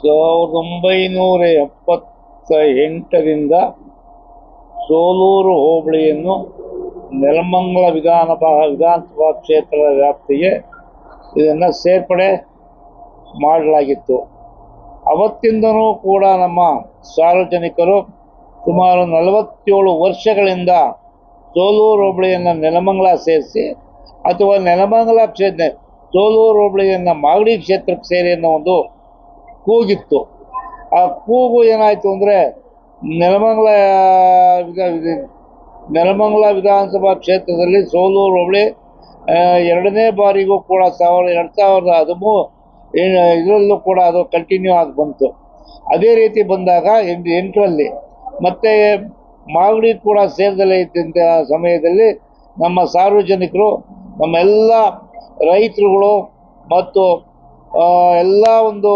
1978ರಿಂದ ಸೋಲೂರು ಹೋಬಳಿಯನ್ನು ನೆಲಮಂಗಲ ವಿಧಾನಸಭಾ ಕ್ಷೇತ್ರದ ವ್ಯಾಪ್ತಿಗೆ ಇದನ್ನು ಸೇರ್ಪಡೆ ಮಾಡಲಾಗಿತ್ತು. ಅವತ್ತಿಂದನೂ ಕೂಡ ನಮ್ಮ ಸಾರ್ವಜನಿಕರು ಸುಮಾರು 47 ವರ್ಷಗಳಿಂದ ಸೋಲೂರು ಹೋಬಳಿಯನ್ನು ನೆಲಮಂಗಲ ಸೇರಿಸಿ ಅಥವಾ ನೆಲಮಂಗಲ ಕ್ಷೇತ್ರ ಸೋಲೂರು ಹೋಬಳಿಯನ್ನು ಮಾಗಡಿ ಕ್ಷೇತ್ರಕ್ಕೆ ಸೇರಿ ಅನ್ನೋ ಒಂದು ಕೂಗಿತ್ತು. ಆ ಕೂಗು ಏನಾಯಿತು ಅಂದರೆ ನೆಲಮಂಗಲ ವಿಧಾನಸಭಾ ಕ್ಷೇತ್ರದಲ್ಲಿ ಸೋಲೂರು ಹೋಬಳಿ ಎರಡನೇ ಬಾರಿಗೂ ಕೂಡ 2013 ಇದರಲ್ಲೂ ಕೂಡ ಅದು ಕಂಟಿನ್ಯೂ ಆಗಿ ಬಂತು. ಅದೇ ರೀತಿ ಬಂದಾಗ 8ರಲ್ಲಿ ಮತ್ತೆ ಮಾಗಡಿ ಕೂಡ ಸೇರಿದಲೇ ಇದ್ದಂಥ ಸಮಯದಲ್ಲಿ ನಮ್ಮ ಸಾರ್ವಜನಿಕರು, ನಮ್ಮ ಎಲ್ಲ ರೈತರುಗಳು ಮತ್ತು ಎಲ್ಲ ಒಂದು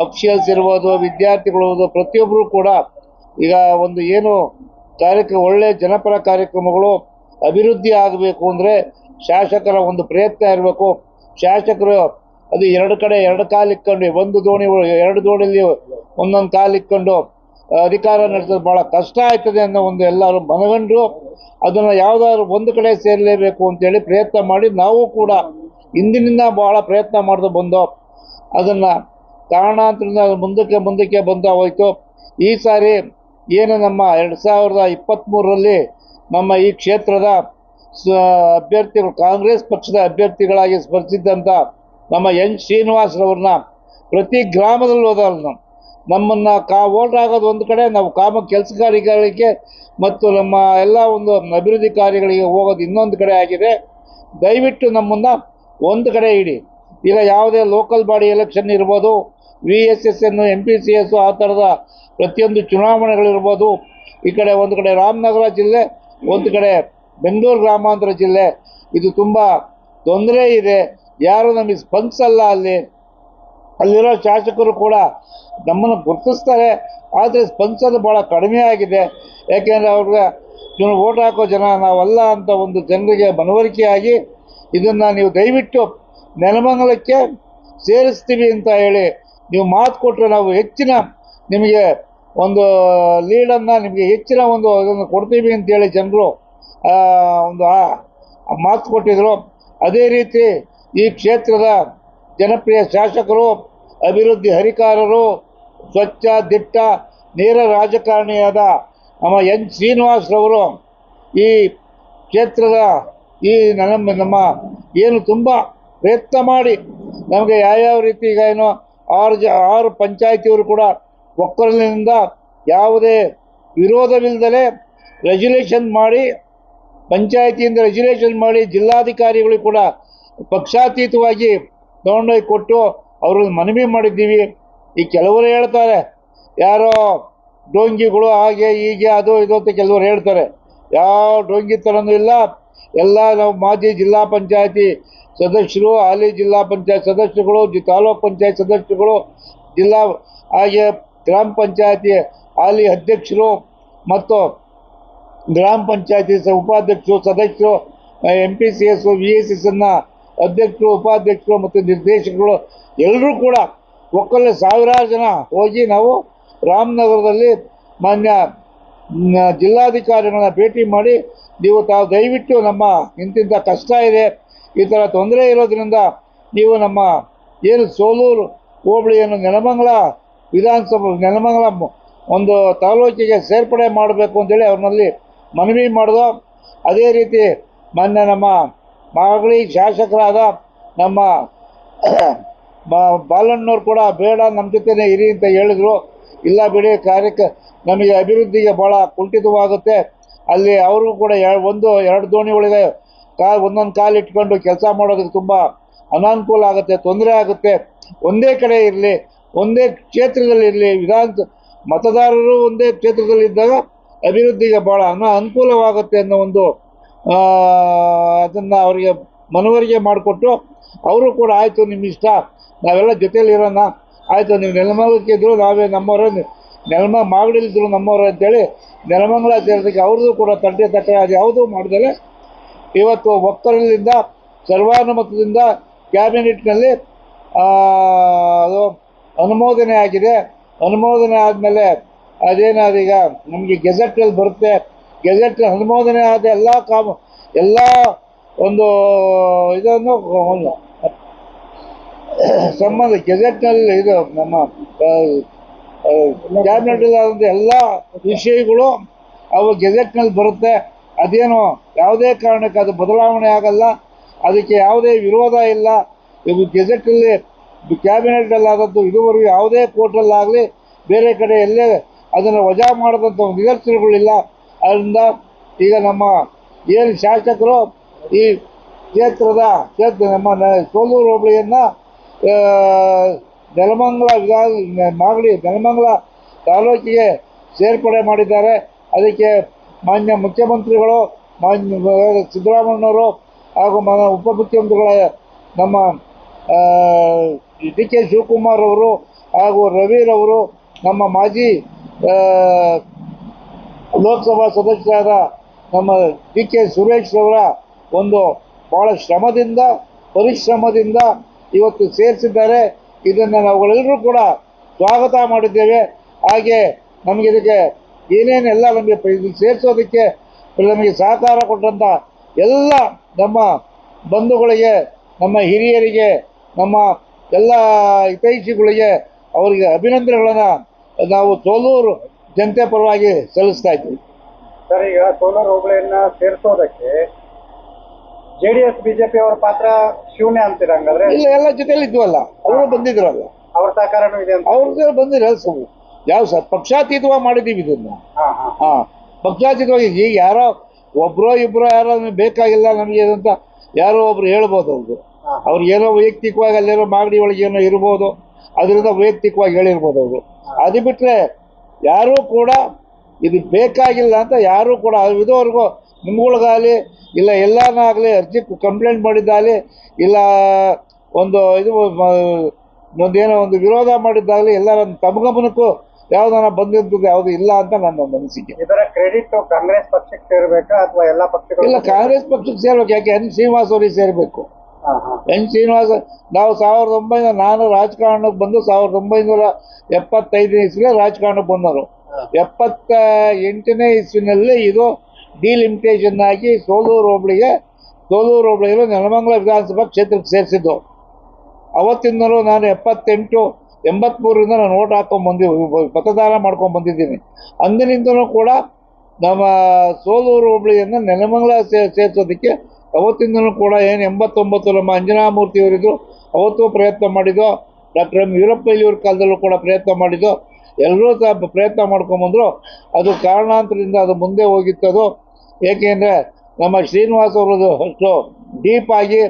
ಅಫಿಷಿಯಲ್ಸ್ ಇರ್ಬೋದು, ವಿದ್ಯಾರ್ಥಿಗಳು, ಪ್ರತಿಯೊಬ್ಬರು ಕೂಡ ಈಗ ಒಂದು ಏನು ಒಳ್ಳೆಯ ಜನಪರ ಕಾರ್ಯಕ್ರಮಗಳು ಅಭಿವೃದ್ಧಿ ಆಗಬೇಕು ಅಂದರೆ ಶಾಸಕರ ಒಂದು ಪ್ರಯತ್ನ ಇರಬೇಕು. ಶಾಸಕರು ಅದು ಎರಡು ಕಾಲು ಇಕ್ಕೊಂಡು ಒಂದು ದೋಣಿ 2 ದೋಣಿಯಲ್ಲಿ ಒಂದೊಂದು ಕಾಲು ಇಕ್ಕೊಂಡು ಅಧಿಕಾರ ನಡೆಸೋದು ಭಾಳ ಕಷ್ಟ ಆಯ್ತದೆ ಅನ್ನೋ ಒಂದು ಎಲ್ಲರೂ ಮನಗಂಡು ಅದನ್ನು ಯಾವುದಾದ್ರು ಒಂದು ಕಡೆ ಸೇರಲೇಬೇಕು ಅಂತೇಳಿ ಪ್ರಯತ್ನ ಮಾಡಿ ನಾವು ಕೂಡ ಹಿಂದಿನಿಂದ ಭಾಳ ಪ್ರಯತ್ನ ಮಾಡ್ದು ಬಂದು ಅದನ್ನು ಕಾರಣಾಂತರದಿಂದ ಮುಂದಕ್ಕೆ ಬಂದು ಹೋಯಿತು. ಈ ಸಾರಿ ಏನು ನಮ್ಮ 2023ರಲ್ಲಿ ನಮ್ಮ ಈ ಕ್ಷೇತ್ರದ ಅಭ್ಯರ್ಥಿಗಳು ಕಾಂಗ್ರೆಸ್ ಪಕ್ಷದ ಅಭ್ಯರ್ಥಿಗಳಾಗಿ ಸ್ಪರ್ಧಿಸಿದ್ದಂಥ ನಮ್ಮ ಎನ್ ಶ್ರೀನಿವಾಸರವ್ರನ್ನ ಪ್ರತಿ ಗ್ರಾಮದಲ್ಲಿ ಹೋದವ್ರನ್ನ ನಮ್ಮನ್ನು ವೋಟ್ ಆಗೋದು ಒಂದು ಕಡೆ, ನಾವು ಕೆಲಸ ಕಾರ್ಯಗಳಿಗೆ ಮತ್ತು ನಮ್ಮ ಎಲ್ಲ ಒಂದು ಅಭಿವೃದ್ಧಿ ಕಾರ್ಯಗಳಿಗೆ ಹೋಗೋದು ಇನ್ನೊಂದು ಕಡೆ ಆಗಿದೆ. ದಯವಿಟ್ಟು ನಮ್ಮನ್ನು ಒಂದು ಕಡೆ ಇಡಿ. ಈಗ ಯಾವುದೇ ಲೋಕಲ್ ಬಾಡಿ ಎಲೆಕ್ಷನ್ ಇರ್ಬೋದು, VSSN, MPCS ಆ ಥರದ ಪ್ರತಿಯೊಂದು ಚುನಾವಣೆಗಳಿರ್ಬೋದು, ಈ ಕಡೆ ಒಂದು ಕಡೆ ರಾಮನಗರ ಜಿಲ್ಲೆ, ಒಂದು ಕಡೆ ಬೆಂಗಳೂರು ಗ್ರಾಮಾಂತರ ಜಿಲ್ಲೆ, ಇದು ತುಂಬ ತೊಂದರೆ ಇದೆ. ಯಾರು ನಮಗೆ ಸ್ಪಂದಿಸಲ್ಲ. ಅಲ್ಲಿರೋ ಶಾಸಕರು ಕೂಡ ನಮ್ಮನ್ನು ಗುರುತಿಸ್ತಾರೆ, ಆದರೆ ಸ್ಪಂದಿಸೋದು ಭಾಳ ಕಡಿಮೆ ಆಗಿದೆ. ಯಾಕೆಂದರೆ ಅವ್ರಿಗೆ ವೋಟ್ ಹಾಕೋ ಜನ ನಾವಲ್ಲ ಅಂತ ಒಂದು ಜನರಿಗೆ ಮನವರಿಕೆಯಾಗಿ ಇದನ್ನು ನೀವು ದಯವಿಟ್ಟು ನೆಲಮಂಗಲಕ್ಕೆ ಸೇರಿಸ್ತೀವಿ ಅಂತ ಹೇಳಿ ನೀವು ಮಾತು ಕೊಟ್ಟರೆ ನಾವು ಹೆಚ್ಚಿನ ನಿಮಗೆ ಒಂದು ಲೀಡನ್ನು, ನಿಮಗೆ ಹೆಚ್ಚಿನ ಒಂದು ಅದನ್ನು ಕೊಡ್ತೀವಿ ಅಂತೇಳಿ ಜನರು ಒಂದು ಮಾತು ಕೊಟ್ಟಿದ್ರು. ಅದೇ ರೀತಿ ಈ ಕ್ಷೇತ್ರದ ಜನಪ್ರಿಯ ಶಾಸಕರು, ಅಭಿವೃದ್ಧಿ ಹರಿಕಾರರು, ಸ್ವಚ್ಛ ದಿಟ್ಟ ನೇರ ರಾಜಕಾರಣಿಯಾದ ನಮ್ಮ ಎನ್ ಶ್ರೀನಿವಾಸರವರು ಈ ಕ್ಷೇತ್ರದ ನಮ್ಮ ಏನು ತುಂಬ ಪ್ರಯತ್ನ ಮಾಡಿ ನಮಗೆ ಯಾವ್ಯಾವ ರೀತಿ ಈಗ ಏನು 6 ಪಂಚಾಯತಿಯವರು ಕೂಡ ಒಕ್ಕಲಿನಿಂದ ಯಾವುದೇ ವಿರೋಧವಿಲ್ಲದೆ ರೆಜುಲೇಷನ್ ಮಾಡಿ, ಪಂಚಾಯತಿಯಿಂದ ರೆಜುಲೇಷನ್ ಮಾಡಿ ಜಿಲ್ಲಾಧಿಕಾರಿಗಳು ಕೂಡ ಪಕ್ಷಾತೀತವಾಗಿ ತಗೊಂಡೋಗಿ ಕೊಟ್ಟು ಅವ್ರಿಗೆ ಮನವಿ ಮಾಡಿದ್ದೀವಿ. ಈ ಕೆಲವರು ಹೇಳ್ತಾರೆ ಯಾರೋ ಡೋಂಗಿಗಳು ಹಾಗೆ ಹೀಗೆ ಅದು ಇದು ಅಂತ ಕೆಲವರು ಹೇಳ್ತಾರೆ. ಯಾವ ಡೋಂಗಿತನೂ ಇಲ್ಲ. ಎಲ್ಲ ನಾವು ಮಾಜಿ ಜಿಲ್ಲಾ ಪಂಚಾಯತಿ ಸದಸ್ಯರು, ಹಾಲಿ ಜಿಲ್ಲಾ ಪಂಚಾಯತ್ ಸದಸ್ಯರುಗಳು, ತಾಲೂಕ್ ಪಂಚಾಯತ್ ಸದಸ್ಯರುಗಳು, ಹಾಗೆ ಗ್ರಾಮ ಪಂಚಾಯತಿ ಹಾಲಿ ಅಧ್ಯಕ್ಷರು ಮತ್ತು ಗ್ರಾಮ ಪಂಚಾಯತಿ ಉಪಾಧ್ಯಕ್ಷರು, ಸದಸ್ಯರು, MPCS, VSSN ಅಧ್ಯಕ್ಷರು, ಉಪಾಧ್ಯಕ್ಷರು ಮತ್ತು ನಿರ್ದೇಶಕರು ಎಲ್ಲರೂ ಕೂಡ ಒಕ್ಕಲೇ ಸಾವಿರಾರು ಜನ ಹೋಗಿ ನಾವು ರಾಮನಗರದಲ್ಲಿ ಮಾನ್ಯ ಜಿಲ್ಲಾಧಿಕಾರಿಗಳನ್ನ ಭೇಟಿ ಮಾಡಿ ತಾವು ದಯವಿಟ್ಟು ನಮ್ಮ ಇಂತಿಂಥ ಕಷ್ಟ ಇದೆ, ಈ ಥರ ತೊಂದರೆ ಇರೋದ್ರಿಂದ ನೀವು ನಮ್ಮ ಏನು ಸೋಲೂರು ಹೋಬಳಿಯನ್ನು ನೆಲಮಂಗಲ ಒಂದು ತಾಲೂಕಿಗೆ ಸೇರ್ಪಡೆ ಮಾಡಬೇಕು ಅಂತೇಳಿ ಅವ್ರನ್ನಲ್ಲಿ ಮನವಿ ಮಾಡಿದೋ. ಅದೇ ರೀತಿ ಮೊನ್ನೆ ನಮ್ಮ ಮಾಗಡಿ ಶಾಸಕರಾದ ನಮ್ಮ ಬಾಲಣ್ಣವ್ರು ಕೂಡ ಬೇಡ ನಮ್ಮ ಜೊತೆನೇ ಇರಿ ಅಂತ ಹೇಳಿದ್ರು. ಇಲ್ಲ ಬಿಡಿ, ನಮಗೆ ಅಭಿವೃದ್ಧಿಗೆ ಭಾಳ ಕುಂಠಿತವಾಗುತ್ತೆ, ಅಲ್ಲಿ ಅವ್ರಿಗೂ ಕೂಡ 1-2 ದೋಣಿಗಳಿದೆ, ಒಂದೊಂದು ಕಾಲು ಇಟ್ಕೊಂಡು ಕೆಲಸ ಮಾಡೋದಕ್ಕೆ ತುಂಬ ಅನಾನುಕೂಲ ಆಗುತ್ತೆ, ತೊಂದರೆ ಆಗುತ್ತೆ. ಒಂದೇ ಕಡೆ ಇರಲಿ, ಒಂದೇ ಕ್ಷೇತ್ರದಲ್ಲಿ ಇರಲಿ, ಮತದಾರರು ಒಂದೇ ಕ್ಷೇತ್ರದಲ್ಲಿದ್ದಾಗ ಅಭಿವೃದ್ಧಿಗೆ ಭಾಳ ಅನುಕೂಲವಾಗುತ್ತೆ ಅನ್ನೋ ಒಂದು ಅದನ್ನು ಅವರಿಗೆ ಮನವರಿಕೆ ಮಾಡಿಕೊಟ್ಟು ಅವರು ಕೂಡ ಆಯಿತು ನಿಮ್ಮ ಇಷ್ಟ, ನಾವೆಲ್ಲ ಜೊತೆಯಲ್ಲಿ ಇರೋಣ, ಆಯಿತು ನೀವು ನೆಲಮಂಗಲಕ್ಕೆ ಇದ್ದರು ನಾವೇ ನಮ್ಮವರೇ, ಮಾಗಡಿಲಿದ್ದರು ನಮ್ಮವರು ಅಂತೇಳಿ ನೆಲಮಂಗಲ ಸೇರೋದಕ್ಕೆ ಅವ್ರದ್ದು ಕೂಡ ತಕರಾರು ಯಾವುದೂ ಮಾಡಿದರೆ ಇವತ್ತು ಒಕ್ಕಲಿನಿಂದ ಸರ್ವಾನುಮತದಿಂದ ಕ್ಯಾಬಿನೆಟ್ನಲ್ಲಿ ಅದು ಅನುಮೋದನೆ ಆಗಿದೆ. ಅನುಮೋದನೆ ಆದಮೇಲೆ ಅದೇನಾದೀಗ ನಮಗೆ ಗೆಜೆಟಲ್ಲಿ ಬರುತ್ತೆ. ಗೆಜೆಟ್ ಅನುಮೋದನೆ ಆದ ಎಲ್ಲ ಒಂದು ಇದನ್ನು ಸಂಬಂಧ ಗೆಜೆಟ್ನಲ್ಲಿ ಇದು ನಮ್ಮ ಕ್ಯಾಬಿನೆಟ್ ಆದಂಥ ಎಲ್ಲ ವಿಷಯಗಳು ಅವು ಗೆಜೆಟ್ನಲ್ಲಿ ಬರುತ್ತೆ. ಅದೇನು ಯಾವುದೇ ಕಾರಣಕ್ಕೆ ಅದು ಬದಲಾವಣೆ ಆಗಲ್ಲ, ಅದಕ್ಕೆ ಯಾವುದೇ ವಿರೋಧ ಇಲ್ಲ. ಇದು ಗೆಜೆಟಲ್ಲಿ ಕ್ಯಾಬಿನೆಟಲ್ಲಾದದ್ದು ಇದುವರೆಗೂ ಯಾವುದೇ ಕೋರ್ಟಲ್ಲಾಗಲಿ ಬೇರೆ ಕಡೆ ಎಲ್ಲೇ ಅದನ್ನು ವಜಾ ಮಾಡಿದಂಥ ನಿದರ್ಶನಗಳಿಲ್ಲ. ಅದರಿಂದ ಈಗ ನಮ್ಮ ಏನು ಶಾಸಕರು ಈ ನಮ್ಮ ಸೋಲೂರು ಹೋಬಳಿಯನ್ನು ನೆಲಮಂಗಲ ತಾಲೂಕಿಗೆ ಸೇರ್ಪಡೆ ಮಾಡಿದ್ದಾರೆ. ಅದಕ್ಕೆ ಮಾನ್ಯ ಮುಖ್ಯಮಂತ್ರಿಗಳು, ಮಾನ್ಯ ಸಿದ್ದರಾಮಯ್ಯನವರು ಹಾಗೂ ಉಪಮುಖ್ಯಮಂತ್ರಿಗಳ ನಮ್ಮ ಡಿ ಕೆ ಶಿವಕುಮಾರ್ ಅವರು ಹಾಗೂ ರವಿರವರು, ನಮ್ಮ ಮಾಜಿ ಲೋಕಸಭಾ ಸದಸ್ಯರಾದ ನಮ್ಮ ಡಿ ಕೆ ಸುರೇಶ್ ಅವರ ಒಂದು ಭಾಳ ಪರಿಶ್ರಮದಿಂದ ಇವತ್ತು ಸೇರಿಸಿದ್ದಾರೆ. ಇದನ್ನು ನಾವುಗಳೆಲ್ಲರೂ ಕೂಡ ಸ್ವಾಗತ ಮಾಡಿದ್ದೇವೆ. ಹಾಗೆ ನಮಗೆ ಇದಕ್ಕೆ ಏನೇನೆಲ್ಲ ನಮಗೆ ಸೇರಿಸೋದಕ್ಕೆ ನಮಗೆ ಸಹಕಾರ ಕೊಟ್ಟಂಥ ಎಲ್ಲ ನಮ್ಮ ಬಂಧುಗಳಿಗೆ, ನಮ್ಮ ಹಿರಿಯರಿಗೆ, ನಮ್ಮ ಎಲ್ಲ ಹಿತೈಷಿಗಳಿಗೆ ಅವರಿಗೆ ಅಭಿನಂದನೆಗಳನ್ನು ನಾವು ಸೋಲೂರು ಜನತೆ ಪರವಾಗಿ ಸಲ್ಲಿಸ್ತಾ ಇದ್ದೀವಿ. ಸರ್, ಈಗ ಸೋಲೂರು ಹೋಬಳಿಯನ್ನ ಸೇರಿಸೋದಕ್ಕೆ JDS BJP ಅವರ ಪಾತ್ರ ಶೂನ್ಯ ಅಂತೀರ ಹಂಗಾದ್ರೆ? ಇಲ್ಲ, ಎಲ್ಲ ಜೊತೆಯಲ್ಲಿ ಇದ್ವಲ್ಲ, ಅವರು ಬಂದಿದ್ರಲ್ಲ, ಅವ್ರ ಸಹಕಾರನೂ ಇದೆ ಅಂತ. ಅವ್ರ ಬಂದಿರ ಯಾವ ಸರ್ ಪಕ್ಷಾತೀತವಾಗಿ ಮಾಡಿದ್ದೀವಿ ಇದನ್ನ. ಪಕ್ಷಾತೀತವಾಗಿ ಈಗ ಯಾರೋ ಒಬ್ಬರೋ ಇಬ್ಬರೋ ಯಾರೋ ಬೇಕಾಗಿಲ್ಲ ನಮಗೆ ಅಂತ ಯಾರೋ ಒಬ್ರು ಹೇಳ್ಬೋದು. ಅವ್ರಿಗೆ ಏನೋ ವೈಯಕ್ತಿಕವಾಗಿ ಅಲ್ಲೇನೋ ಮಾಗಡಿ ಒಳಗೆ ಏನೋ ಇರ್ಬೋದು, ಅದರಿಂದ ವೈಯಕ್ತಿಕವಾಗಿ ಹೇಳಿರ್ಬೋದು ಅವರು. ಅದು ಬಿಟ್ಟರೆ ಯಾರೂ ಕೂಡ ಇದು ಬೇಕಾಗಿಲ್ಲ ಅಂತ ಯಾರೂ ಕೂಡ ಇದುವರೆಗೂ ನಿಮ್ಗಳಿಗಾಗಲಿ ಇಲ್ಲ ಎಲ್ಲಾನಾಗಲಿ ಅರ್ಜಿ ಕಂಪ್ಲೇಂಟ್ ಮಾಡಿದ್ದಾಗಲಿ ಇಲ್ಲ ಒಂದೇನೋ ಒಂದು ವಿರೋಧ ಮಾಡಿದ್ದಾಗಲಿ ಎಲ್ಲ ನನ್ನ ತಮಗಮನಕ್ಕೂ ಯಾವ್ದಾನ ಬಂದಿದ್ದು ಯಾವುದು ಇಲ್ಲ ಅಂತ ನನ್ನ ಒಂದು ಅನಿಸಿಕೆ. ಇದರ ಕ್ರೆಡಿಟ್ ಕಾಂಗ್ರೆಸ್ ಪಕ್ಷಕ್ಕೆ ಸೇರ್ಬೇಕಾ ಅಥವಾ ಎಲ್ಲ ಪಕ್ಷಗಳು? ಇಲ್ಲ, ಕಾಂಗ್ರೆಸ್ ಪಕ್ಷಕ್ಕೆ ಸೇರ್ಬೇಕು. ಯಾಕೆ ಎನ್ ಶ್ರೀನಿವಾಸ್ ಅವರಿಗೆ ಸೇರಬೇಕು. ಎನ್ ಶ್ರೀನಿವಾಸ್ ನಾವು 1900 ನಾನು ರಾಜಕಾರಣಕ್ಕೆ ಬಂದು 1975 ಇಸ್ವಿಯಲ್ಲಿ ರಾಜಕಾರಣಕ್ಕೆ ಬಂದವರು. 78ನೇ ಇಸ್ವಿನಲ್ಲಿ ಇದು ಡಿಲಿಮಿಟೇಷನ್ ಆಗಿ ಸೋಲೂರು ಹೋಬಳಿಯಲ್ಲಿ ನೆಲಮಂಗಲ ವಿಧಾನಸಭಾ ಕ್ಷೇತ್ರಕ್ಕೆ ಸೇರಿಸಿದ್ದು. ಅವತ್ತಿಂದಲೂ ನಾನು 83ರಿಂದ ನಾನು ಓಟ್ ಮತದಾನ ಮಾಡ್ಕೊಂಡು ಬಂದಿದ್ದೀನಿ. ಅಂದಿನಿಂದಲೂ ಕೂಡ ನಮ್ಮ ಸೋಲೂರು ಹೋಬಳಿಯನ್ನು ನೆಲಮಂಗಲ ಸೇರಿಸೋದಕ್ಕೆ ಅವತ್ತಿಂದಲೂ ಕೂಡ ಏನು 89 ನಮ್ಮ ಅಂಜನಾಮೂರ್ತಿಯವರಿದ್ರು, ಅವತ್ತು ಪ್ರಯತ್ನ ಮಾಡಿದ್ದು. ಡಾಕ್ಟರ್ ಎಂ ವೀರಪ್ಪ ಇವ್ರ ಕಾಲದಲ್ಲೂ ಕೂಡ ಪ್ರಯತ್ನ ಮಾಡಿದ್ದು. ಎಲ್ಲರೂ ಸಹ ಪ್ರಯತ್ನ ಮಾಡ್ಕೊಂಬಂದರು. ಅದು ಕಾರಣಾಂತರದಿಂದ ಅದು ಮುಂದೆ ಹೋಗಿತ್ತದು. ಏಕೆಂದರೆ ನಮ್ಮ ಶ್ರೀನಿವಾಸ್ ಅವರದು ಅಷ್ಟು ಡೀಪ್ ಆಗಿ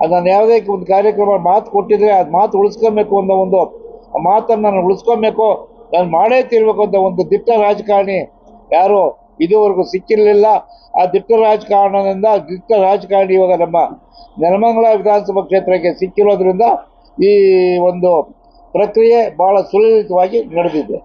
ಅದನ್ನು ಯಾವುದೇ ಒಂದು ಕಾರ್ಯಕ್ರಮ ಮಾತು ಕೊಟ್ಟಿದ್ರೆ ಅದು ಮಾತು ಉಳಿಸ್ಕೊಬೇಕು ಅನ್ನೋ ಒಂದು ಮಾತನ್ನು ನಾನು ಉಳಿಸ್ಕೊಬೇಕು, ನಾನು ಮಾಡೇ ತಿರ್ಬೇಕು ಅಂತ ಒಂದು ದಿಟ್ಟ ರಾಜಕಾರಣಿ ಯಾರು ಇದುವರೆಗೂ ಸಿಕ್ಕಿರಲಿಲ್ಲ. ಆ ದಿಟ್ಟ ರಾಜಕಾರಣಿ ಇವಾಗ ನಮ್ಮ ನೆಲಮಂಗಲ ವಿಧಾನಸಭಾ ಕ್ಷೇತ್ರಕ್ಕೆ ಸಿಕ್ಕಿರೋದ್ರಿಂದ ಈ ಒಂದು ಪ್ರಕ್ರಿಯೆ ಬಹಳ ಸುಲಲಿತವಾಗಿ ನಡೆದಿದೆ.